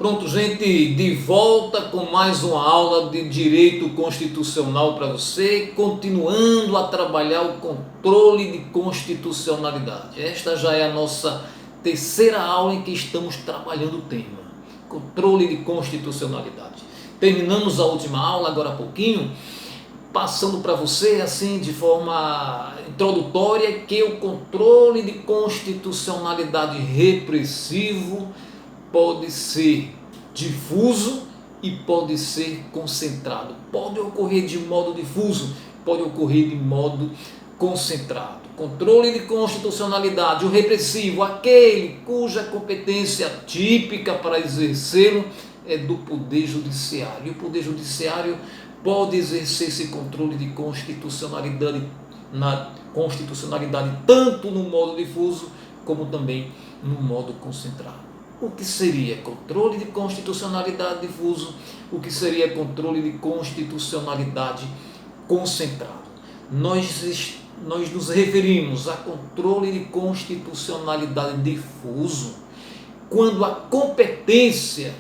Pronto, gente, de volta com mais uma aula de Direito Constitucional para você, continuando a trabalhar o controle de constitucionalidade. Esta já é a nossa terceira aula em que estamos trabalhando o tema, controle de constitucionalidade. Terminamos a última aula agora há pouquinho, passando para você, assim, de forma introdutória, que o controle de constitucionalidade repressivo pode ser difuso e pode ser concentrado. Pode ocorrer de modo difuso, pode ocorrer de modo concentrado. Controle de constitucionalidade, o repressivo, aquele cuja competência típica para exercê-lo é do Poder Judiciário. E o Poder Judiciário pode exercer esse controle de constitucionalidade tanto no modo difuso como também no modo concentrado. O que seria controle de constitucionalidade difuso? O que seria controle de constitucionalidade concentrado? Nós nos referimos a controle de constitucionalidade difuso quando a competência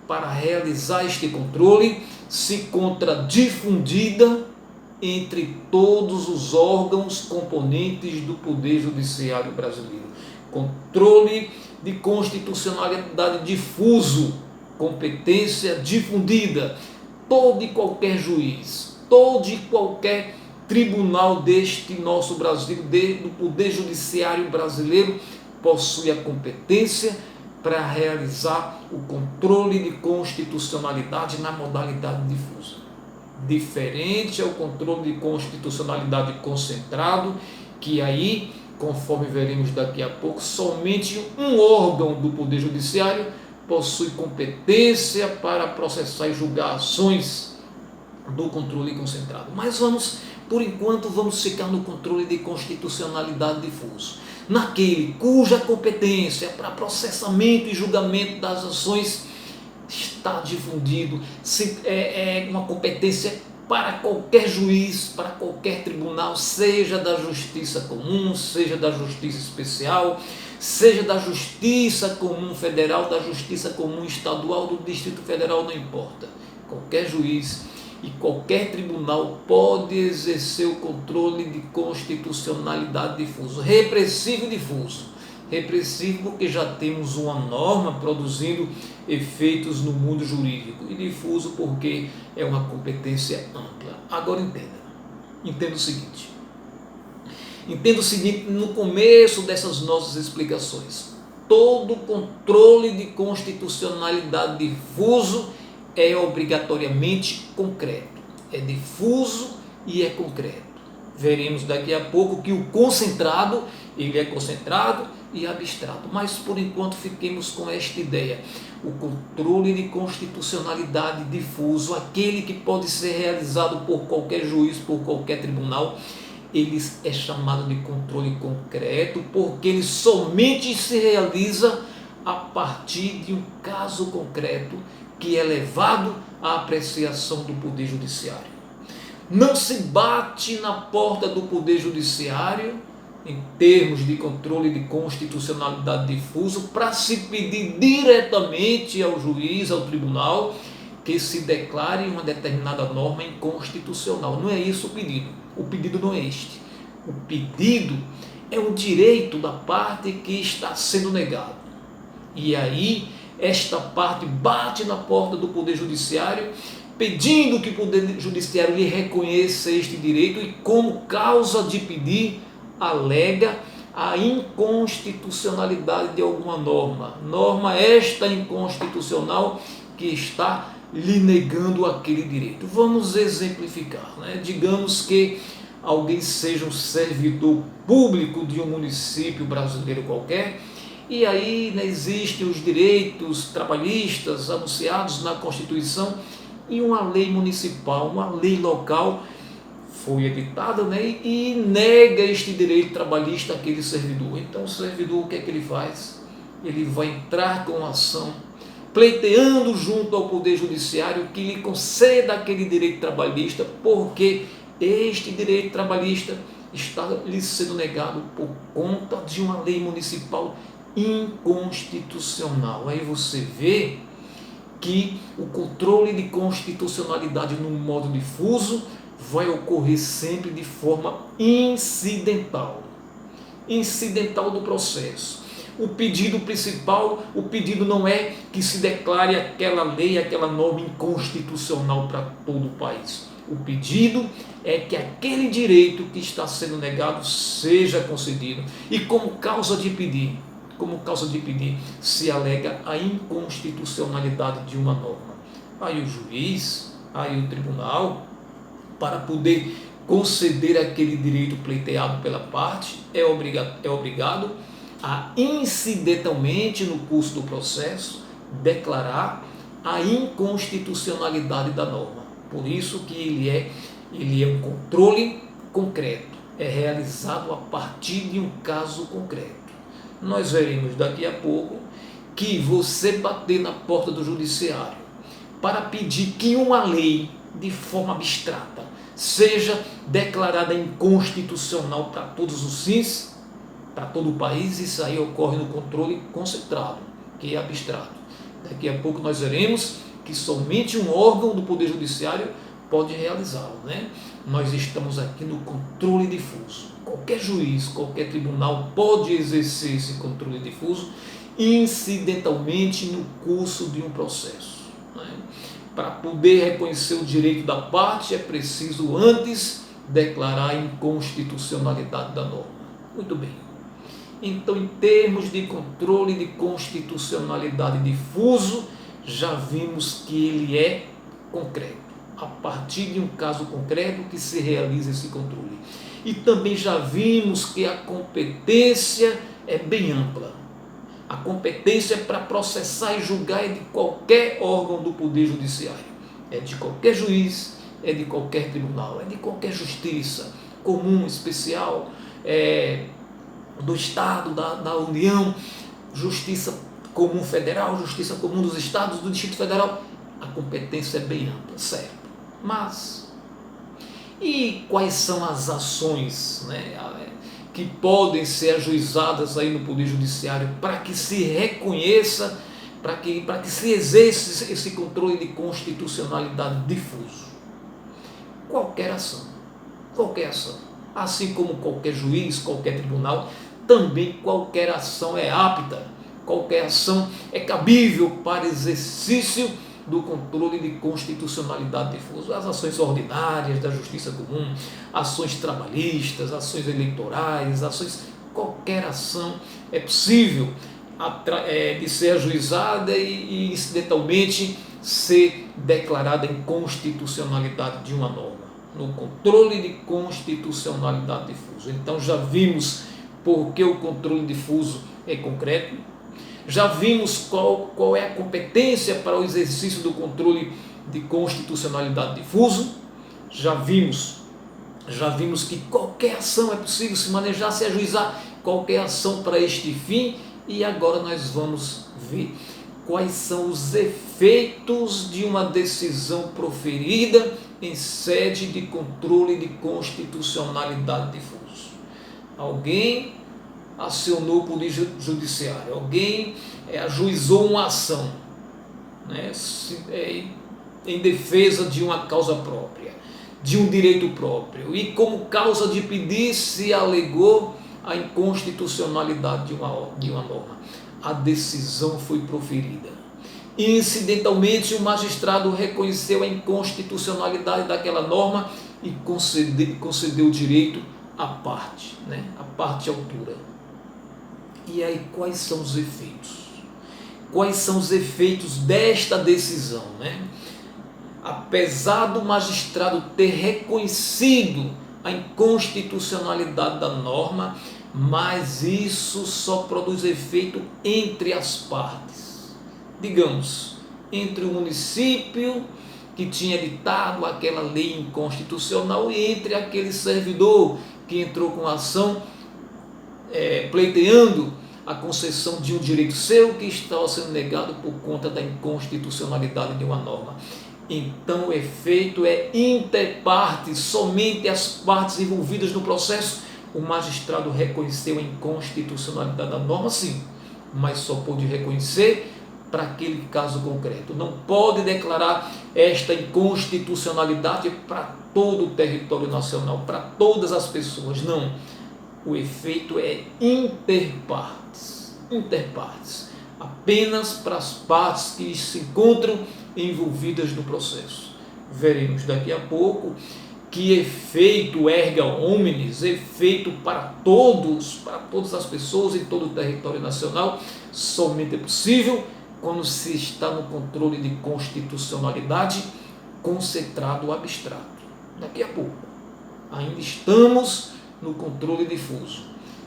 para realizar este controle se encontra difundida entre todos os órgãos componentes do Poder Judiciário brasileiro. Controle de constitucionalidade difuso, competência difundida. Todo e qualquer juiz, todo e qualquer tribunal deste nosso Brasil, do Poder Judiciário brasileiro, possui a competência para realizar o controle de constitucionalidade na modalidade difusa. Diferente é o controle de constitucionalidade concentrado, que aí, conforme veremos daqui a pouco, somente um órgão do Poder Judiciário possui competência para processar e julgar ações do controle concentrado. Mas por enquanto, vamos ficar no controle de constitucionalidade difuso, naquele cuja competência para processamento e julgamento das ações está difundido, é uma competência para qualquer juiz, para qualquer tribunal, seja da Justiça Comum, seja da Justiça Especial, seja da Justiça Comum Federal, da Justiça Comum Estadual, do Distrito Federal, não importa. Qualquer juiz e qualquer tribunal pode exercer o controle de constitucionalidade difuso, repressivo e difuso. Repressivo porque já temos uma norma produzindo efeitos no mundo jurídico, e difuso porque é uma competência ampla. Agora entenda o seguinte, no começo dessas nossas explicações, todo controle de constitucionalidade difuso é obrigatoriamente concreto, é difuso e é concreto. Veremos daqui a pouco que o concentrado, ele é concentrado e abstrato, mas por enquanto fiquemos com esta ideia. O controle de constitucionalidade difuso, aquele que pode ser realizado por qualquer juiz, por qualquer tribunal, ele é chamado de controle concreto, porque ele somente se realiza a partir de um caso concreto que é levado à apreciação do Poder Judiciário. Não se bate na porta do Poder Judiciário, em termos de controle de constitucionalidade difuso, para se pedir diretamente ao juiz, ao tribunal, que se declare uma determinada norma inconstitucional. Não é isso o pedido. O pedido não é este. O pedido é um direito da parte que está sendo negado. E aí, esta parte bate na porta do Poder Judiciário, pedindo que o Poder Judiciário lhe reconheça este direito, e como causa de pedir, alega a inconstitucionalidade de alguma norma esta inconstitucional que está lhe negando aquele direito. Vamos exemplificar, Digamos que alguém seja um servidor público de um município brasileiro qualquer, e aí existem os direitos trabalhistas anunciados na Constituição, e uma lei municipal, uma lei local foi editada, e nega este direito trabalhista àquele servidor. Então o servidor, o que é que ele faz? Ele vai entrar com ação, pleiteando junto ao Poder Judiciário que lhe conceda aquele direito trabalhista, porque este direito trabalhista está lhe sendo negado por conta de uma lei municipal inconstitucional. Aí você vê que o controle de constitucionalidade no modo difuso vai ocorrer sempre de forma incidental do processo. O pedido principal, o pedido não é que se declare aquela lei, aquela norma inconstitucional para todo o país. O pedido é que aquele direito que está sendo negado seja concedido. E como causa de pedir, se alega a inconstitucionalidade de uma norma. Aí o juiz, aí o tribunal, para poder conceder aquele direito pleiteado pela parte, é obrigado a incidentalmente no curso do processo declarar a inconstitucionalidade da norma. Por isso que ele é um controle concreto, é realizado a partir de um caso concreto. Nós veremos daqui a pouco que você bater na porta do judiciário para pedir que uma lei de forma abstrata seja declarada inconstitucional para todos os fins, para todo o país, isso aí ocorre no controle concentrado, que é abstrato. Daqui a pouco nós veremos que somente um órgão do Poder Judiciário pode realizá-lo, né? Nós estamos aqui no controle difuso. Qualquer juiz, qualquer tribunal pode exercer esse controle difuso incidentalmente no curso de um processo, né? Para poder reconhecer o direito da parte é preciso antes declarar a inconstitucionalidade da norma. Muito bem. Então, em termos de controle de constitucionalidade difuso, já vimos que ele é concreto, a partir de um caso concreto que se realiza esse controle. E também já vimos que a competência é bem ampla. A competência para processar e julgar é de qualquer órgão do Poder Judiciário. É de qualquer juiz, é de qualquer tribunal, é de qualquer justiça, comum, especial, do Estado, da União, justiça comum federal, justiça comum dos estados, do Distrito Federal. A competência é bem ampla, certo? Mas, e quais são as ações, né, que podem ser ajuizadas aí no Poder Judiciário para que se reconheça, para que se exerça esse controle de constitucionalidade difuso? Qualquer ação. Assim como qualquer juiz, qualquer tribunal, também qualquer ação é apta, qualquer ação é cabível para exercício do controle de constitucionalidade difuso. As ações ordinárias da justiça comum, ações trabalhistas, ações eleitorais, qualquer ação é possível de ser ajuizada e incidentalmente ser declarada inconstitucionalidade de uma norma, no controle de constitucionalidade difuso. Então já vimos por que o controle difuso é concreto, já vimos qual é a competência para o exercício do controle de constitucionalidade difuso, já vimos que qualquer ação é possível se manejar, se ajuizar qualquer ação para este fim, e agora nós vamos ver quais são os efeitos de uma decisão proferida em sede de controle de constitucionalidade difuso. Alguém acionou o Poder Judiciário, alguém ajuizou uma ação, né, em defesa de uma causa própria, de um direito próprio, e como causa de pedir se alegou a inconstitucionalidade de uma norma. A decisão foi proferida. Incidentalmente, o magistrado reconheceu a inconstitucionalidade daquela norma e concedeu o direito à parte, né, à parte autora. E aí, quais são os efeitos? Quais são os efeitos desta decisão, né? Apesar do magistrado ter reconhecido a inconstitucionalidade da norma, mas isso só produz efeito entre as partes. Digamos, entre o município que tinha editado aquela lei inconstitucional e entre aquele servidor que entrou com a ação pleiteando a concessão de um direito seu que estava sendo negado por conta da inconstitucionalidade de uma norma. Então o efeito é interpartes, somente as partes envolvidas no processo. O magistrado reconheceu a inconstitucionalidade da norma, sim, mas só pôde reconhecer para aquele caso concreto. Não pode declarar esta inconstitucionalidade para todo o território nacional, para todas as pessoas. Não. O efeito é interpartes. Interpartes. Apenas para as partes que se encontram envolvidas no processo. Veremos daqui a pouco que efeito erga omnes, efeito para todos, para todas as pessoas em todo o território nacional, somente é possível quando se está no controle de constitucionalidade concentrado ou abstrato. Daqui a pouco, ainda estamos no controle difuso,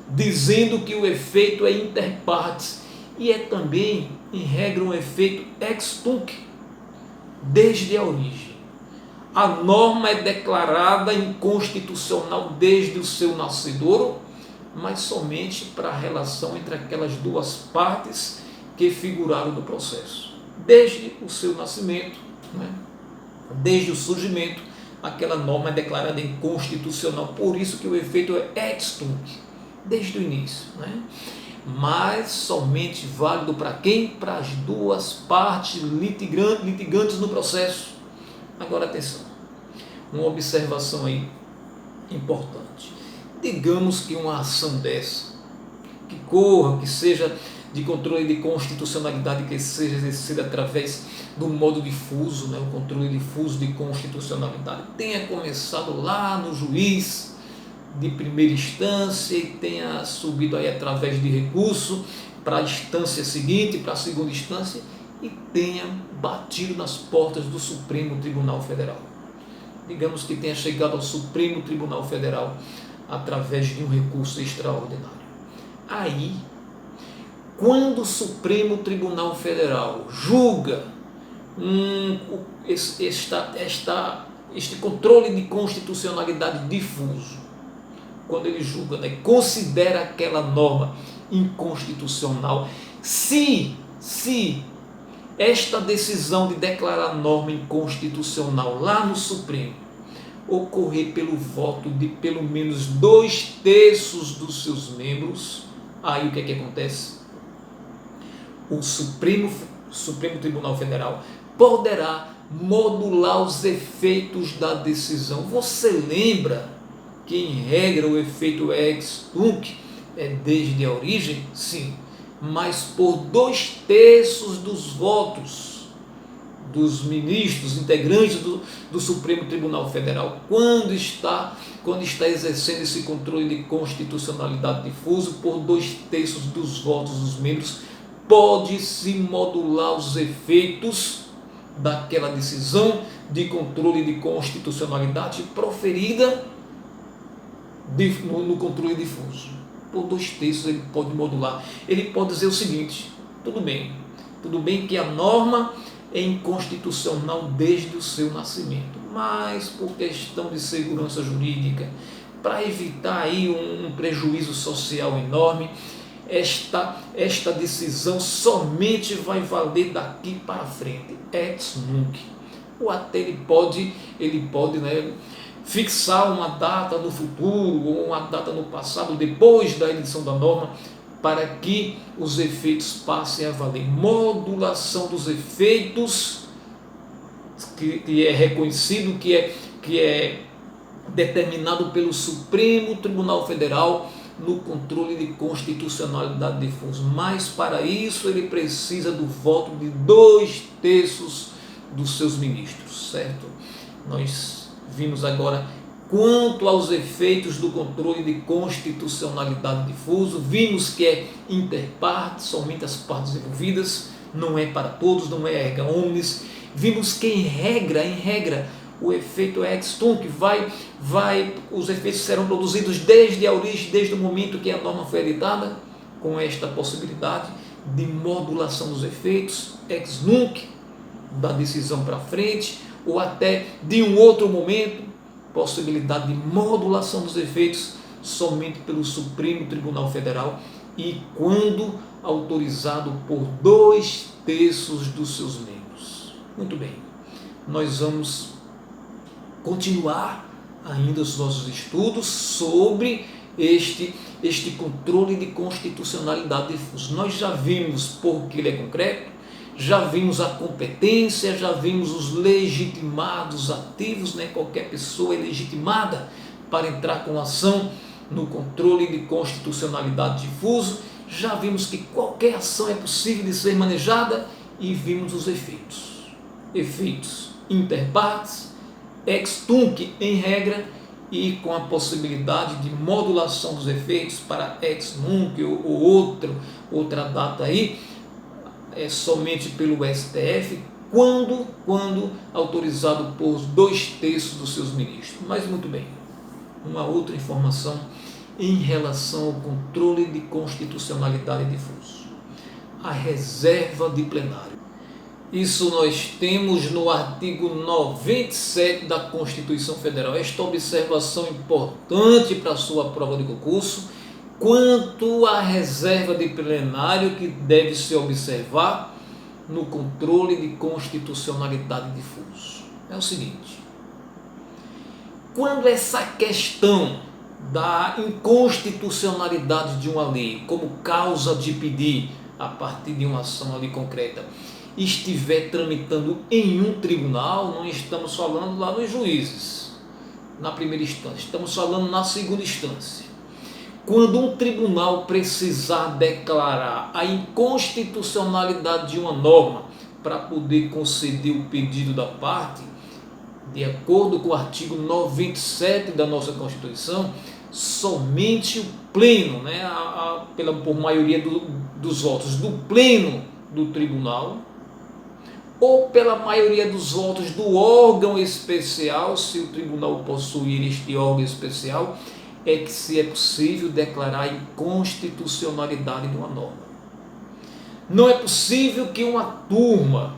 dizendo que o efeito é inter partes e é também, em regra, um efeito ex tunc, desde a origem. A norma é declarada inconstitucional desde o seu nascedouro, mas somente para a relação entre aquelas duas partes que figuraram no processo. Desde o seu nascimento, desde o surgimento, aquela norma é declarada inconstitucional. Por isso que o efeito é ex tunc, desde o início. Mas somente válido para quem? Para as duas partes litigantes no processo. Agora atenção, uma observação aí importante. Digamos que uma ação dessa, que corra, que seja de controle de constitucionalidade, que seja exercida através do modo difuso, o controle difuso de constitucionalidade, tenha começado lá no juiz de primeira instância e tenha subido aí através de recurso para a instância seguinte, para a segunda instância, e tenha batido nas portas do Supremo Tribunal Federal. Digamos que tenha chegado ao Supremo Tribunal Federal através de um recurso extraordinário. Aí, quando o Supremo Tribunal Federal julga este controle de constitucionalidade difuso, quando ele julga, considera aquela norma inconstitucional, se esta decisão de declarar a norma inconstitucional lá no Supremo ocorrer pelo voto de pelo menos 2/3 dos seus membros, aí o que é que acontece? O Supremo Tribunal Federal poderá modular os efeitos da decisão. Você lembra que, em regra, o efeito ex tunc é desde a origem? Sim. Mas por 2/3 dos votos dos ministros, integrantes do Supremo Tribunal Federal, quando está exercendo esse controle de constitucionalidade difuso, por 2/3 dos votos dos membros, pode-se modular os efeitos daquela decisão de controle de constitucionalidade proferida no controle difuso. Por 2/3 ele pode modular. Ele pode dizer o seguinte: tudo bem que a norma é inconstitucional desde o seu nascimento, mas por questão de segurança jurídica, para evitar aí um prejuízo social enorme, esta decisão somente vai valer daqui para frente, ex nunc. Ou até ele pode fixar uma data no futuro ou uma data no passado, depois da edição da norma, para que os efeitos passem a valer. Modulação dos efeitos, que é reconhecido, que é determinado pelo Supremo Tribunal Federal no controle de constitucionalidade difuso. Mas para isso ele precisa do voto de 2/3 dos seus ministros, certo? Nós vimos agora quanto aos efeitos do controle de constitucionalidade difuso, vimos que é interpartes, somente as partes envolvidas, não é para todos, não é erga omnes. Vimos que em regra, o efeito é ex tunc, os efeitos serão produzidos desde a origem, desde o momento que a norma foi editada, com esta possibilidade de modulação dos efeitos, ex nunc, da decisão para frente, ou até de um outro momento, possibilidade de modulação dos efeitos somente pelo Supremo Tribunal Federal e quando autorizado por 2/3 dos seus membros. Muito bem, nós vamos continuar ainda os nossos estudos sobre este controle de constitucionalidade difuso. Nós já vimos porque ele é concreto, já vimos a competência, já vimos os legitimados ativos, né? Qualquer pessoa é legitimada para entrar com ação no controle de constitucionalidade difuso, já vimos que qualquer ação é possível de ser manejada e vimos os efeitos. Efeitos inter partes, ex tunc em regra e com a possibilidade de modulação dos efeitos para ex nunc ou outra data aí, somente pelo STF, quando autorizado por 2/3 dos seus ministros. Mas muito bem, uma outra informação em relação ao controle de constitucionalidade difuso. A reserva de plenário. Isso nós temos no artigo 97 da Constituição Federal. Esta observação importante para a sua prova de concurso, quanto à reserva de plenário que deve se observar no controle de constitucionalidade difuso. É o seguinte: quando essa questão da inconstitucionalidade de uma lei como causa de pedir a partir de uma ação ali concreta estiver tramitando em um tribunal, não estamos falando lá nos juízes, na primeira instância, estamos falando na segunda instância. Quando um tribunal precisar declarar a inconstitucionalidade de uma norma para poder conceder o pedido da parte, de acordo com o artigo 97 da nossa Constituição, somente o pleno, né, por maioria dos votos do pleno do tribunal, ou pela maioria dos votos do órgão especial, se o tribunal possuir este órgão especial, é que se é possível declarar a inconstitucionalidade de uma norma. Não é possível que uma turma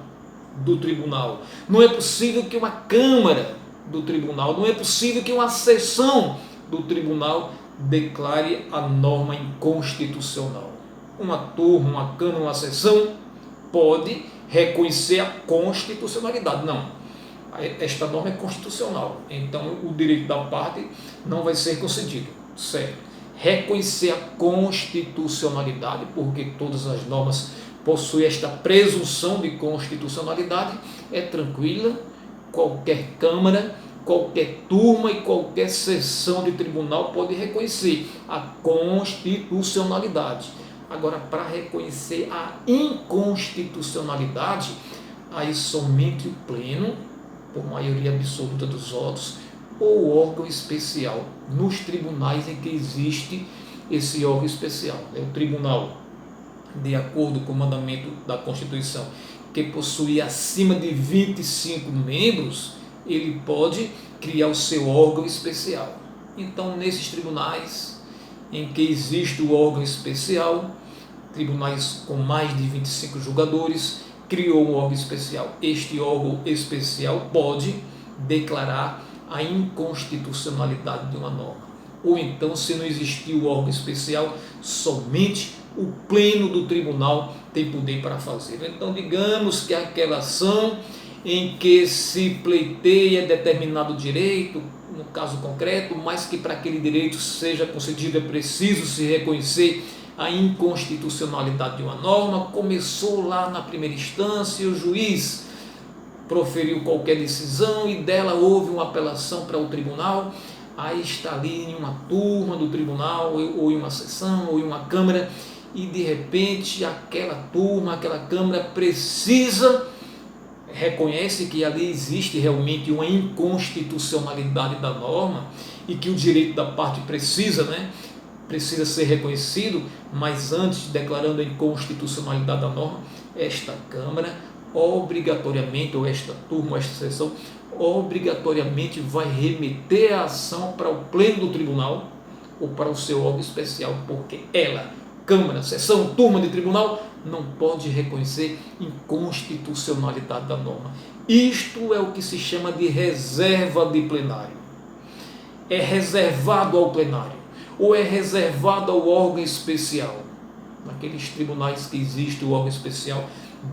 do tribunal, não é possível que uma câmara do tribunal, não é possível que uma seção do tribunal declare a norma inconstitucional. Uma turma, uma câmara, uma seção pode reconhecer a constitucionalidade. Não, esta norma é constitucional, então o direito da parte não vai ser concedido, certo? Reconhecer a constitucionalidade, porque todas as normas possuem esta presunção de constitucionalidade, é tranquila. Qualquer câmara, qualquer turma e qualquer sessão de tribunal pode reconhecer a constitucionalidade. Agora, para reconhecer a inconstitucionalidade, aí somente o pleno, por maioria absoluta dos votos, ou o órgão especial, nos tribunais em que existe esse órgão especial. É o tribunal, de acordo com o mandamento da Constituição, que possui acima de 25 membros, ele pode criar o seu órgão especial. Então, nesses tribunais em que existe o órgão especial, tribunais com mais de 25 julgadores, criou um órgão especial. Este órgão especial pode declarar a inconstitucionalidade de uma norma. Ou então, se não existir o órgão especial, somente o pleno do tribunal tem poder para fazer. Então, digamos que aquela ação em que se pleiteia determinado direito, no caso concreto, mas que para aquele direito seja concedido é preciso se reconhecer a inconstitucionalidade de uma norma, começou lá na primeira instância, o juiz proferiu qualquer decisão e dela houve uma apelação para o tribunal, aí está ali em uma turma do tribunal, ou em uma sessão, ou em uma câmara, e de repente aquela turma, aquela câmara reconhece que ali existe realmente uma inconstitucionalidade da norma e que o direito da parte precisa ser reconhecido, mas antes, declarando a inconstitucionalidade da norma, esta Câmara obrigatoriamente, ou esta turma, ou esta sessão, obrigatoriamente vai remeter a ação para o pleno do tribunal ou para o seu órgão especial, porque ela, Câmara, sessão, turma de tribunal, não pode reconhecer inconstitucionalidade da norma. Isto é o que se chama de reserva de plenário. É reservado ao plenário, ou é reservado ao órgão especial, naqueles tribunais que existe o órgão especial,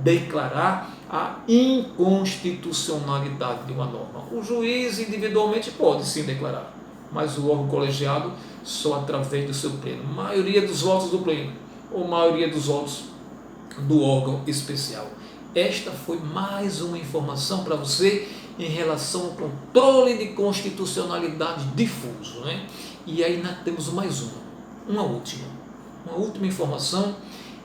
declarar a inconstitucionalidade de uma norma. O juiz individualmente pode sim declarar, mas o órgão colegiado só através do seu pleno, maioria dos votos do pleno, ou maioria dos votos do órgão especial. esta foi mais uma informação para você em relação ao controle de constitucionalidade difuso, né? E aí nós temos mais uma última informação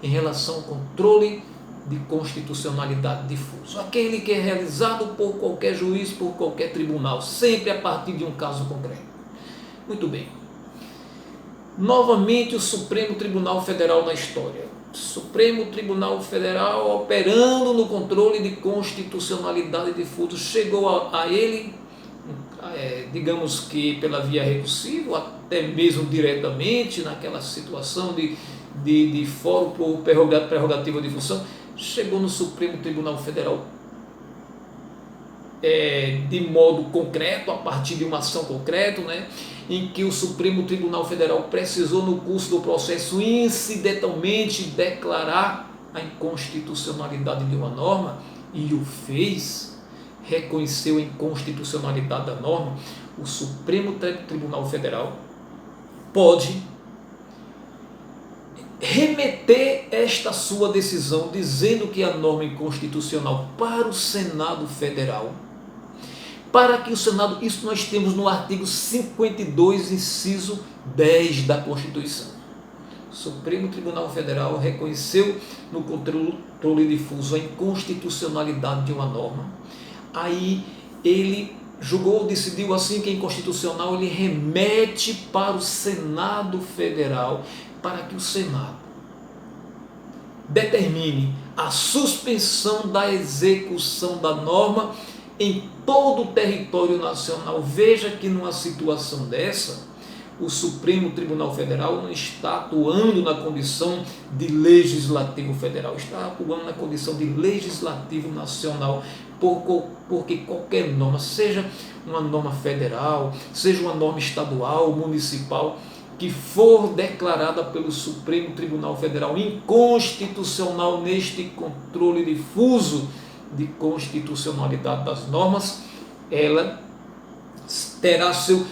em relação ao controle de constitucionalidade difuso. Aquele que é realizado por qualquer juiz, por qualquer tribunal, sempre a partir de um caso concreto. Muito bem. Novamente o Supremo Tribunal Federal na história. Supremo Tribunal Federal operando no controle de constitucionalidade difuso, chegou a ele, digamos que pela via recursiva, até mesmo diretamente naquela situação de fórum por prerrogativa de função, chegou no Supremo Tribunal Federal de modo concreto, a partir de uma ação concreta, né, em que o Supremo Tribunal Federal precisou, no curso do processo, incidentalmente declarar a inconstitucionalidade de uma norma, e o fez, reconheceu a inconstitucionalidade da norma. O Supremo Tribunal Federal pode remeter esta sua decisão, dizendo que a norma é inconstitucional, para o Senado Federal, para que o Senado, isso nós temos no artigo 52, inciso 10 da Constituição. O Supremo Tribunal Federal reconheceu no controle difuso a inconstitucionalidade de uma norma, aí ele julgou, decidiu assim que é inconstitucional, ele remete para o Senado Federal, para que o Senado determine a suspensão da execução da norma em todo o território nacional. Veja que numa situação dessa, o Supremo Tribunal Federal não está atuando na condição de legislativo federal, está atuando na condição de legislativo nacional, porque qualquer norma, seja uma norma federal, seja uma norma estadual, municipal, que for declarada pelo Supremo Tribunal Federal inconstitucional neste controle difuso de constitucionalidade das normas, ela terá seus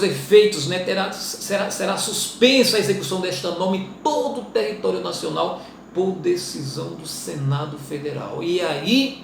efeitos, né? será suspensa a execução desta norma em todo o território nacional por decisão do Senado Federal. E aí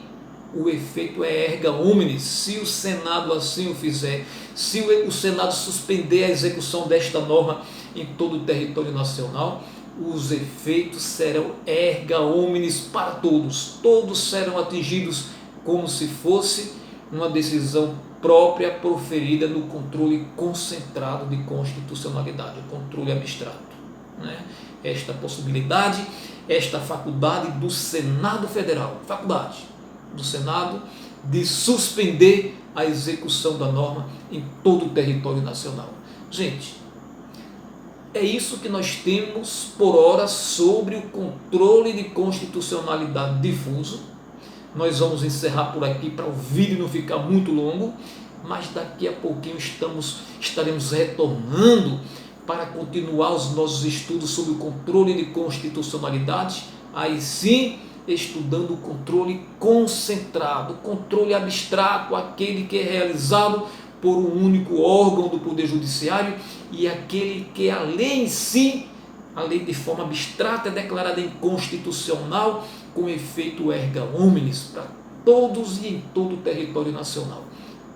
o efeito é erga omnes. Se o Senado assim o fizer, se o Senado suspender a execução desta norma em todo o território nacional, os efeitos serão erga omnes para todos. Todos serão atingidos como se fosse uma decisão própria proferida no controle concentrado de constitucionalidade, o controle abstrato, né? Esta possibilidade, esta faculdade do Senado Federal, faculdade do Senado de suspender a execução da norma em todo o território nacional. Gente, é isso que nós temos por hora sobre o controle de constitucionalidade difuso. Nós vamos encerrar por aqui para o vídeo não ficar muito longo, mas daqui a pouquinho estaremos retornando para continuar os nossos estudos sobre o controle de constitucionalidade, aí sim estudando o controle concentrado, o controle abstrato, aquele que é realizado por um único órgão do Poder Judiciário, e aquele que a lei em si, a lei de forma abstrata, é declarada inconstitucional com efeito erga omnes para todos e em todo o território nacional.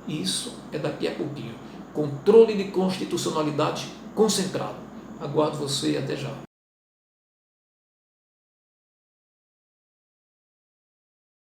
Isso é daqui a pouquinho. Controle de constitucionalidade concentrado. Aguardo você e até já.